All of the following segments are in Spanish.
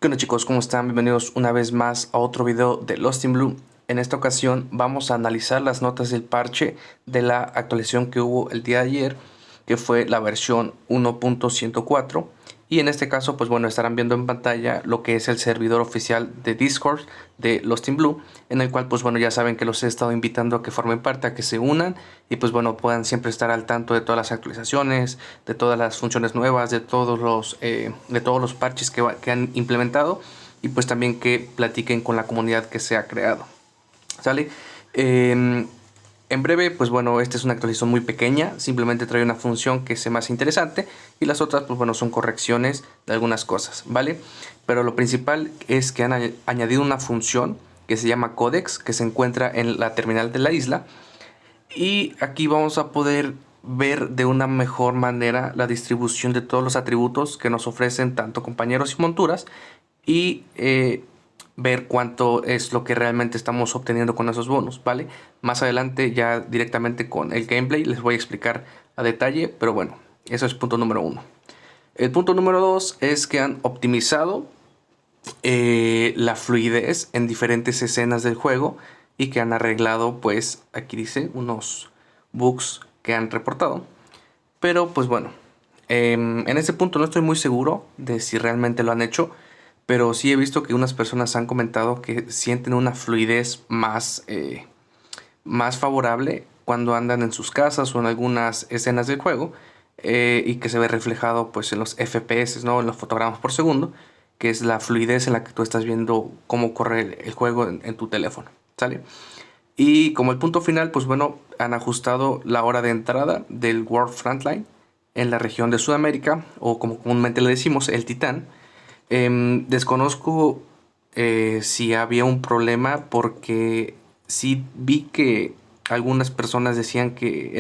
¿Qué onda, chicos? ¿Cómo están? Bienvenidos una vez más a otro video de Lost in Blue. En esta ocasión vamos a analizar las notas del parche de la actualización que hubo el día de ayer, que fue la versión 1.104. Y en este caso, pues bueno, estarán viendo en pantalla lo que es el servidor oficial de Discord de Lost in Blue, en el cual pues bueno, ya saben que los he estado invitando a que formen parte, a que se unan y pues bueno, puedan siempre estar al tanto de todas las actualizaciones, de todas las funciones nuevas, de todos los parches que han implementado, y pues también que platiquen con la comunidad que se ha creado. ¿Sale? En breve, pues bueno, esta es una actualización muy pequeña, simplemente trae una función que sea más interesante y las otras, pues bueno, son correcciones de algunas cosas, ¿vale? Pero lo principal es que han añadido una función que se llama Codex, que se encuentra en la terminal de la isla, y aquí vamos a poder ver de una mejor manera la distribución de todos los atributos que nos ofrecen tanto compañeros y monturas, y ver cuánto es lo que realmente estamos obteniendo con esos bonos, ¿vale? Más adelante ya directamente con el gameplay les voy a explicar a detalle, pero bueno, eso es punto número uno. El punto número dos es que han optimizado la fluidez en diferentes escenas del juego y que han arreglado, pues aquí dice, unos bugs que han reportado. Pero pues bueno, en este punto no estoy muy seguro de si realmente lo han hecho, pero sí he visto que unas personas han comentado que sienten una fluidez más favorable cuando andan en sus casas o en algunas escenas del juego, y que se ve reflejado pues en los FPS, ¿no? En los fotogramas por segundo, que es la fluidez en la que tú estás viendo cómo corre el juego en tu teléfono, ¿sale? Y como el punto final, pues bueno, han ajustado la hora de entrada del World Frontline en la región de Sudamérica, o como comúnmente le decimos, el Titán. Desconozco si había un problema, porque sí vi que algunas personas decían que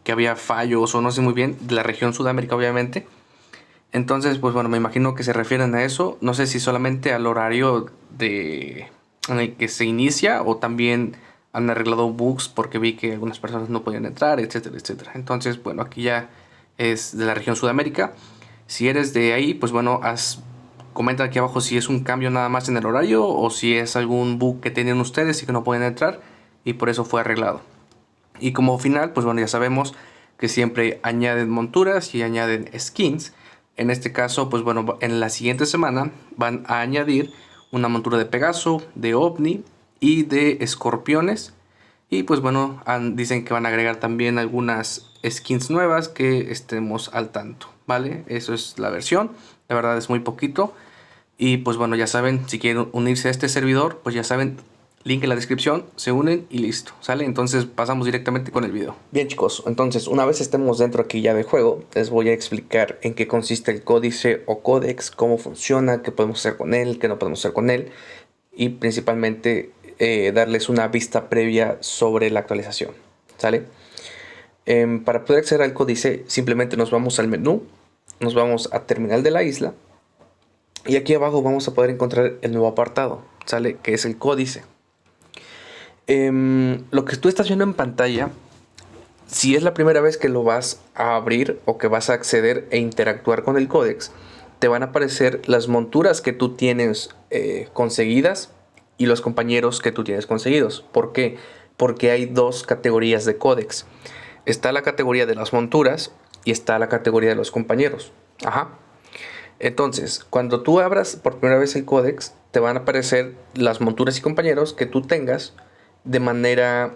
que había fallos, o no sé muy bien, de la región Sudamérica obviamente. Entonces, pues bueno, me imagino que se refieren a eso. No sé si solamente al horario en el que se inicia, o también han arreglado bugs porque vi que algunas personas no podían entrar, etcétera, etcétera. Entonces, bueno, aquí ya es de la región Sudamérica. Si eres de ahí, pues bueno, comenta aquí abajo si es un cambio nada más en el horario o si es algún bug que tienen ustedes y que no pueden entrar y por eso fue arreglado. Y como final, pues bueno, ya sabemos que siempre añaden monturas y añaden skins. En este caso, pues bueno, en la siguiente semana van a añadir una montura de Pegaso, de OVNI y de escorpiones. Y pues bueno, dicen que van a agregar también algunas skins nuevas que estemos al tanto, ¿vale? Eso es la versión, la verdad es muy poquito. Y pues bueno, ya saben, si quieren unirse a este servidor, pues ya saben, link en la descripción, se unen y listo, ¿sale? Entonces pasamos directamente con el video. Bien, chicos, entonces una vez estemos dentro aquí ya de juego, les voy a explicar en qué consiste el códice o códex, cómo funciona, qué podemos hacer con él, qué no podemos hacer con él, y principalmente darles una vista previa sobre la actualización, ¿sale? Para poder acceder al códice, simplemente nos vamos al menú, nos vamos a terminal de la isla, y aquí abajo vamos a poder encontrar el nuevo apartado, ¿sale? Que es el códice. Lo que tú estás viendo en pantalla, si es la primera vez que lo vas a abrir o que vas a acceder e interactuar con el códex, te van a aparecer las monturas que tú tienes conseguidas y los compañeros que tú tienes conseguidos. ¿Por qué? Porque hay dos categorías de códex. Está la categoría de las monturas y está la categoría de los compañeros. Ajá. Entonces, cuando tú abras por primera vez el códex, te van a aparecer las monturas y compañeros que tú tengas de manera,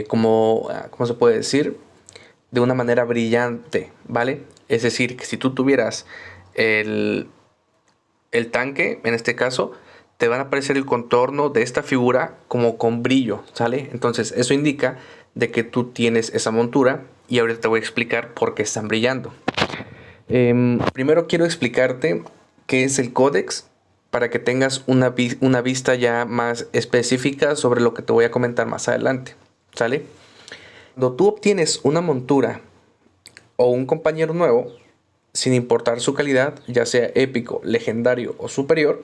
¿cómo se puede decir? De una manera brillante, ¿vale? Es decir, que si tú tuvieras el tanque, en este caso, te van a aparecer el contorno de esta figura como con brillo, ¿sale? Entonces, eso indica de que tú tienes esa montura, y ahorita te voy a explicar por qué están brillando. Primero quiero explicarte qué es el códex para que tengas una vista ya más específica sobre lo que te voy a comentar más adelante, ¿sale? Cuando tú obtienes una montura o un compañero nuevo, sin importar su calidad, ya sea épico, legendario o superior,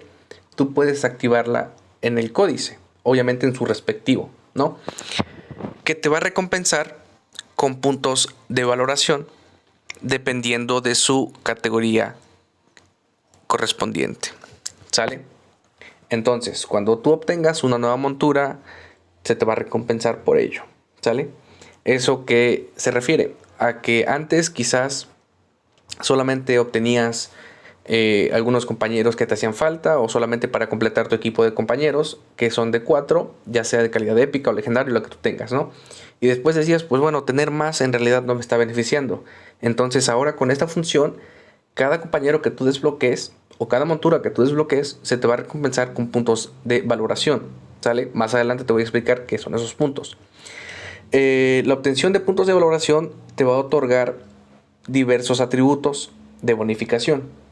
tú puedes activarla en el códice, obviamente en su respectivo, ¿no? Que te va a recompensar con puntos de valoración dependiendo de su categoría correspondiente. ¿Sale? Entonces, cuando tú obtengas una nueva montura, se te va a recompensar por ello. ¿Sale? ¿Eso que se refiere? A que antes quizás solamente obtenías algunos compañeros que te hacían falta, o solamente para completar tu equipo de compañeros, que son de 4, ya sea de calidad épica o legendario, lo que tú tengas, ¿no? Y después decías, pues bueno, tener más en realidad no me está beneficiando. Entonces ahora con esta función, cada compañero que tú desbloquees, o cada montura que tú desbloquees, se te va a recompensar con puntos de valoración. ¿Sale? Más adelante te voy a explicar qué son esos puntos. La obtención de puntos de valoración te va a otorgar diversos atributos de bonificación.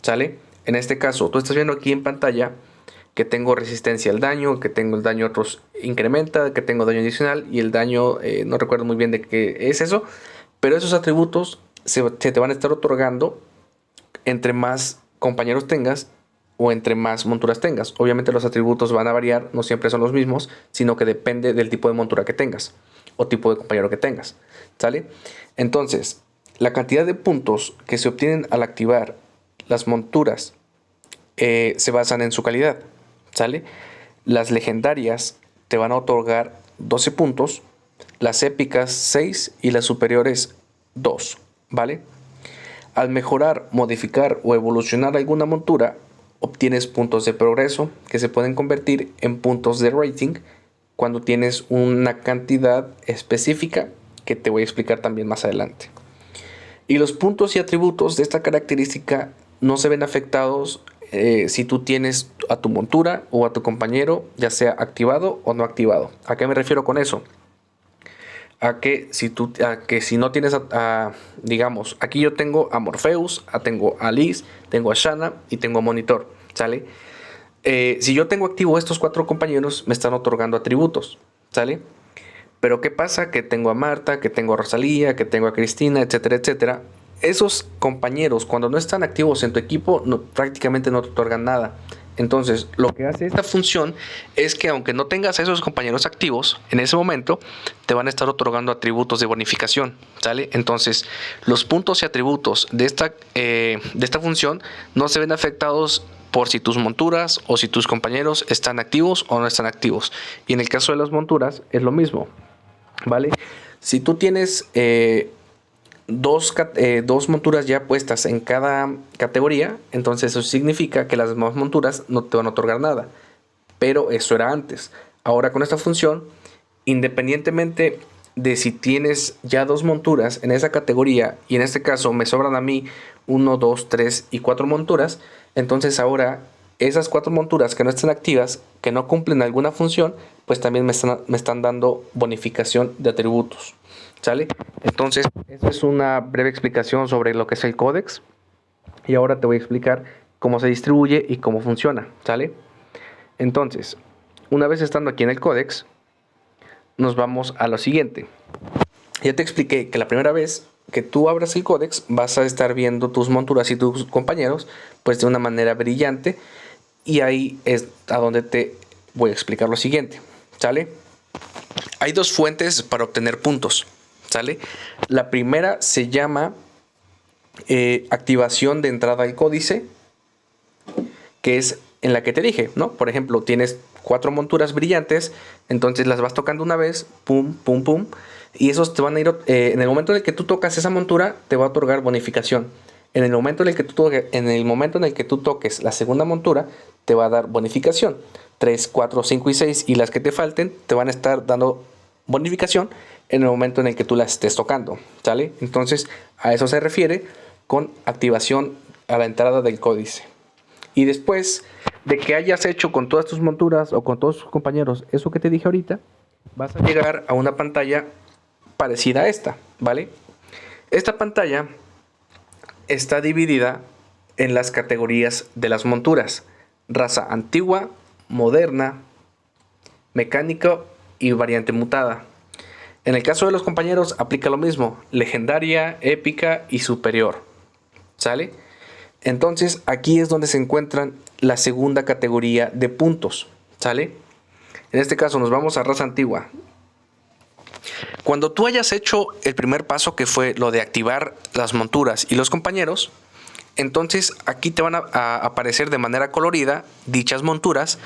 ¿Sale? En este caso, tú estás viendo aquí en pantalla que tengo resistencia al daño, que tengo el daño otros incrementa, que tengo daño adicional y el daño, no recuerdo muy bien de qué es eso, pero esos atributos se te van a estar otorgando entre más compañeros tengas o entre más monturas tengas. Obviamente los atributos van a variar, no siempre son los mismos, sino que depende del tipo de montura que tengas o tipo de compañero que tengas. ¿Sale? Entonces, la cantidad de puntos que se obtienen al activar las monturas se basan en su calidad. ¿Sale? Las legendarias te van a otorgar 12 puntos, las épicas 6 y las superiores 2. ¿Vale? Al mejorar, modificar o evolucionar alguna montura, obtienes puntos de progreso que se pueden convertir en puntos de rating cuando tienes una cantidad específica que te voy a explicar también más adelante. Y los puntos y atributos de esta característica no se ven afectados si tú tienes a tu montura o a tu compañero, ya sea activado o no activado. ¿A qué me refiero con eso? A que si no tienes digamos, aquí yo tengo a Morpheus, tengo a Liz, tengo a Shanna y tengo a Monitor. ¿Sale? Si yo tengo activo estos 4 compañeros, me están otorgando atributos. ¿Sale? Pero ¿qué pasa? Que tengo a Marta, que tengo a Rosalía, que tengo a Cristina, etcétera, etcétera. Esos compañeros, cuando no están activos en tu equipo, prácticamente no te otorgan nada. Entonces, lo que hace esta función es que aunque no tengas a esos compañeros activos, en ese momento te van a estar otorgando atributos de bonificación. ¿Sale? Entonces, los puntos y atributos de esta función no se ven afectados por si tus monturas o si tus compañeros están activos o no están activos. Y en el caso de las monturas es lo mismo. ¿Vale? Si tú tienes dos monturas ya puestas en cada categoría, entonces eso significa que las demás monturas no te van a otorgar nada. Pero eso era antes. Ahora con esta función, independientemente de si tienes ya 2 monturas en esa categoría, y en este caso me sobran a mí 1, 2, 3 y 4 monturas, entonces ahora esas 4 monturas que no están activas, que no cumplen alguna función, pues también me están dando bonificación de atributos. ¿Sale? Entonces, esa es una breve explicación sobre lo que es el códex. Y ahora te voy a explicar cómo se distribuye y cómo funciona. ¿Sale? Entonces, una vez estando aquí en el códex, nos vamos a lo siguiente. Ya te expliqué que la primera vez que tú abras el códex, vas a estar viendo tus monturas y tus compañeros, pues de una manera brillante. Y ahí es a donde te voy a explicar lo siguiente. ¿Sale? Hay 2 fuentes para obtener puntos. ¿Sale? La primera se llama activación de entrada al códice, que es en la que te dije, ¿no? Por ejemplo, tienes 4 monturas brillantes, entonces las vas tocando una vez, pum, pum, pum, y esos te van a ir, en el momento en el que tú tocas esa montura, te va a otorgar bonificación. En el momento en el que tú toques la segunda montura, te va a dar bonificación. 3, 4, 5 y 6, y las que te falten te van a estar dando bonificación en el momento en el que tú las estés tocando. ¿Sale? Entonces, a eso se refiere con activación a la entrada del códice. Y después de que hayas hecho con todas tus monturas o con todos tus compañeros eso que te dije ahorita, vas a llegar a una pantalla parecida a esta, ¿vale? Esta pantalla está dividida en las categorías de las monturas: raza antigua, moderna, mecánica y variante mutada. En el caso de los compañeros aplica lo mismo: legendaria, épica y superior. ¿Sale? Entonces aquí es donde se encuentran la segunda categoría de puntos. ¿Sale? En este caso nos vamos a raza antigua. Cuando tú hayas hecho el primer paso, que fue lo de activar las monturas y los compañeros, Entonces aquí te van a aparecer de manera colorida dichas monturas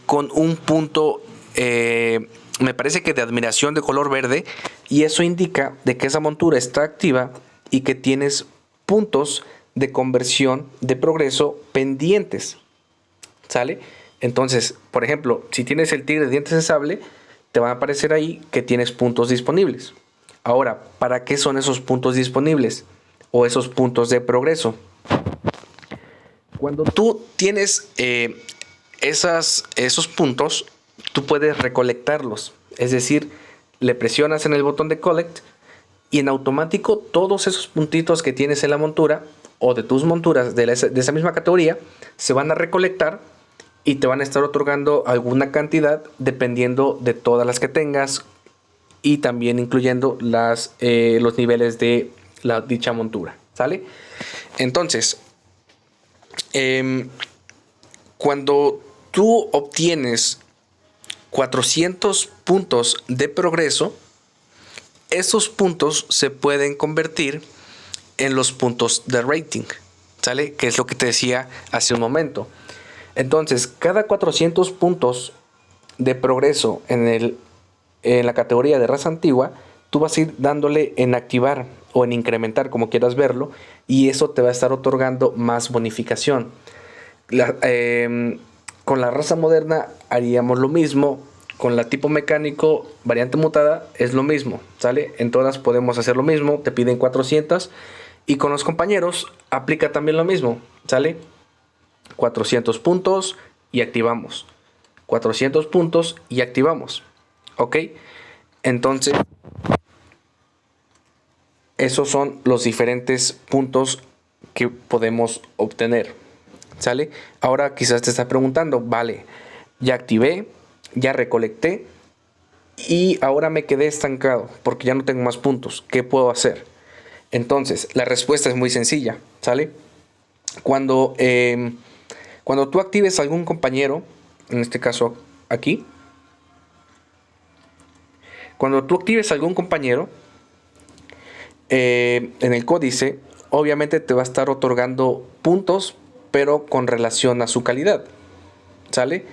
con un punto, me parece que de admiración de color verde, y eso indica de que esa montura está activa y que tienes puntos de conversión de progreso pendientes, ¿sale? Entonces, por ejemplo, si tienes el tigre de dientes de sable, te van a aparecer ahí que tienes puntos disponibles. Ahora, ¿para qué son esos puntos disponibles o esos puntos de progreso? Cuando tú tienes esos puntos, tú puedes recolectarlos. Es decir, le presionas en el botón de Collect y en automático todos esos puntitos que tienes en la montura o de tus monturas de esa misma categoría se van a recolectar y te van a estar otorgando alguna cantidad dependiendo de todas las que tengas y también incluyendo los niveles de dicha montura, ¿sale? Entonces, cuando tú obtienes 400 puntos de progreso, esos puntos se pueden convertir en los puntos de rating, ¿sale? Que es lo que te decía hace un momento. Entonces, cada 400 puntos de progreso en la categoría de raza antigua, tú vas a ir dándole en activar o en incrementar, como quieras verlo, y eso te va a estar otorgando más bonificación. Con la raza moderna haríamos lo mismo. Con la tipo mecánico variante mutada es lo mismo, ¿sale? En todas podemos hacer lo mismo, te piden 400. Y con los compañeros aplica también lo mismo, ¿sale? 400 puntos y activamos. 400 puntos y activamos. ¿Ok? Entonces, esos son los diferentes puntos que podemos obtener, ¿sale? Ahora quizás te estás preguntando, vale, ya activé, ya recolecté y ahora me quedé estancado porque ya no tengo más puntos. ¿Qué puedo hacer? Entonces, la respuesta es muy sencilla, ¿sale? Cuando tú actives algún compañero, en este caso aquí, cuando tú actives algún compañero en el códice, obviamente te va a estar otorgando puntos, pero con relación a su calidad, ¿sale?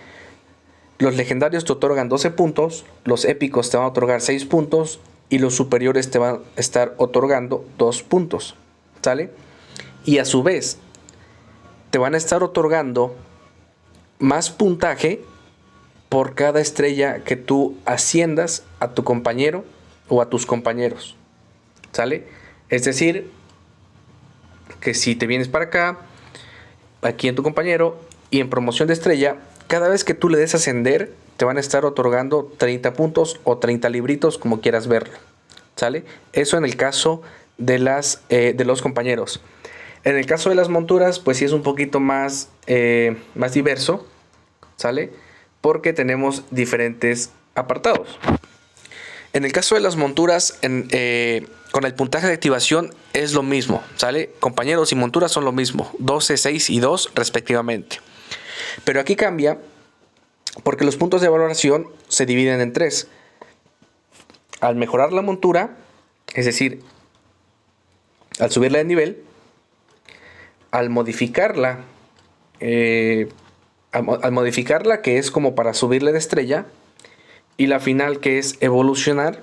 Los legendarios te otorgan 12 puntos, los épicos te van a otorgar 6 puntos y los superiores te van a estar otorgando 2 puntos, ¿sale? Y a su vez, te van a estar otorgando más puntaje por cada estrella que tú asciendas a tu compañero o a tus compañeros, ¿sale? Es decir, que si te vienes para acá, aquí en tu compañero y en promoción de estrella, cada vez que tú le des a ascender, te van a estar otorgando 30 puntos o 30 libritos, como quieras verlo, ¿sale? Eso en el caso de los compañeros. En el caso de las monturas, pues sí es un poquito más diverso, ¿sale? Porque tenemos diferentes apartados. En el caso de las monturas, con el puntaje de activación es lo mismo, ¿sale? Compañeros y monturas son lo mismo, 12, 6 y 2 respectivamente. Pero aquí cambia porque los puntos de valoración se dividen en 3. Al mejorar la montura, es decir, al subirla de nivel, al modificarla, que es como para subirle de estrella, y la final, que es evolucionar,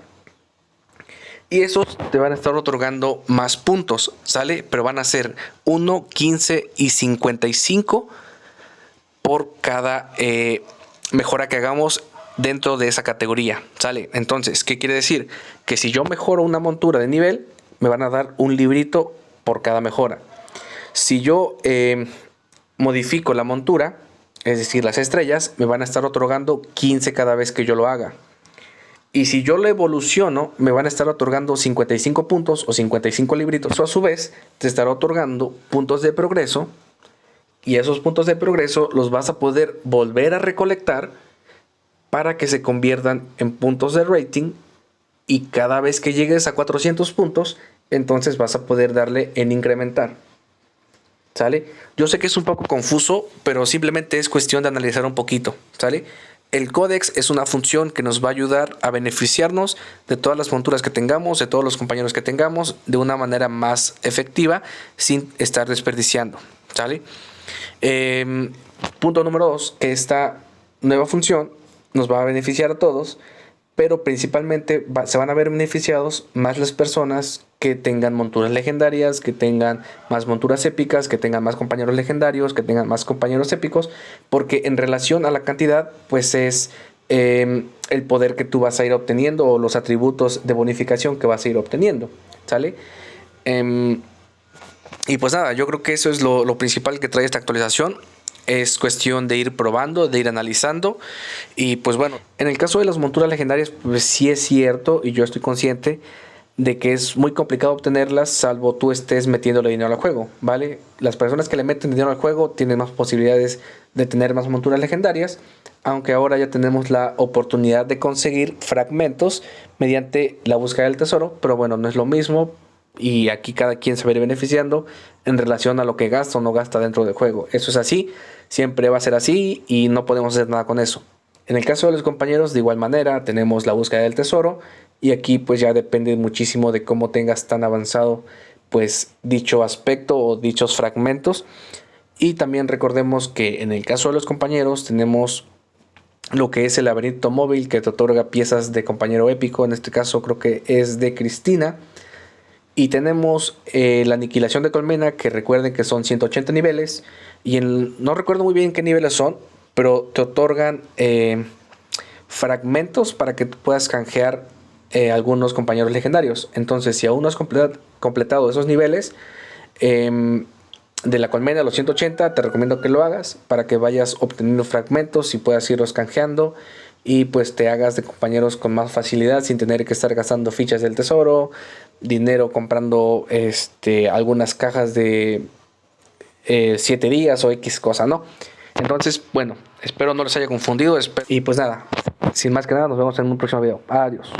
y esos te van a estar otorgando más puntos, ¿sale? Pero van a ser 1, 15 y 55 por cada mejora que hagamos dentro de esa categoría, ¿sale? Entonces, ¿qué quiere decir? Que si yo mejoro una montura de nivel, me van a dar un librito por cada mejora. Si yo modifico la montura, es decir, las estrellas, me van a estar otorgando 15 cada vez que yo lo haga. Y si yo lo evoluciono, me van a estar otorgando 55 puntos o 55 libritos. O a su vez, te estará otorgando puntos de progreso. Y esos puntos de progreso los vas a poder volver a recolectar para que se conviertan en puntos de rating. Y cada vez que llegues a 400 puntos, entonces vas a poder darle en incrementar, ¿sale? Yo sé que es un poco confuso, pero simplemente es cuestión de analizar un poquito, ¿sale? El códex es una función que nos va a ayudar a beneficiarnos de todas las monturas que tengamos, de todos los compañeros que tengamos, de una manera más efectiva, sin estar desperdiciando, ¿sale? Punto número 2, que esta nueva función nos va a beneficiar a todos, pero principalmente se van a ver beneficiados más las personas que tengan monturas legendarias, que tengan más monturas épicas, que tengan más compañeros legendarios, que tengan más compañeros épicos, porque en relación a la cantidad, pues es el poder que tú vas a ir obteniendo o los atributos de bonificación que vas a ir obteniendo, ¿sale? Y pues nada, yo creo que eso es lo principal que trae esta actualización. Es cuestión de ir probando, de ir analizando. Y pues bueno, en el caso de las monturas legendarias, pues sí es cierto, y yo estoy consciente de que es muy complicado obtenerlas, salvo tú estés metiéndole dinero al juego, ¿vale? Las personas que le meten dinero al juego tienen más posibilidades de tener más monturas legendarias, aunque ahora ya tenemos la oportunidad de conseguir fragmentos mediante la búsqueda del tesoro, pero bueno, no es lo mismo. Y aquí cada quien se va a ir beneficiando en relación a lo que gasta o no gasta dentro del juego. Eso es así, siempre va a ser así y no podemos hacer nada con eso. En el caso de los compañeros, de igual manera, tenemos la búsqueda del tesoro. Y aquí pues ya depende muchísimo de cómo tengas tan avanzado pues dicho aspecto o dichos fragmentos. Y también recordemos que en el caso de los compañeros tenemos lo que es el laberinto móvil, que te otorga piezas de compañero épico. En este caso creo que es de Cristina. Y tenemos la aniquilación de colmena, que recuerden que son 180 niveles. Y no recuerdo muy bien qué niveles son, pero te otorgan fragmentos para que tú puedas canjear algunos compañeros legendarios. Entonces, si aún no has completado esos niveles de la colmena a los 180, te recomiendo que lo hagas para que vayas obteniendo fragmentos y puedas irlos canjeando. Y pues te hagas de compañeros con más facilidad sin tener que estar gastando fichas del tesoro, dinero comprando algunas cajas de 7 días o X cosa, ¿no? Entonces, bueno, espero no les haya confundido. Y pues nada, sin más que nada, nos vemos en un próximo video. Adiós.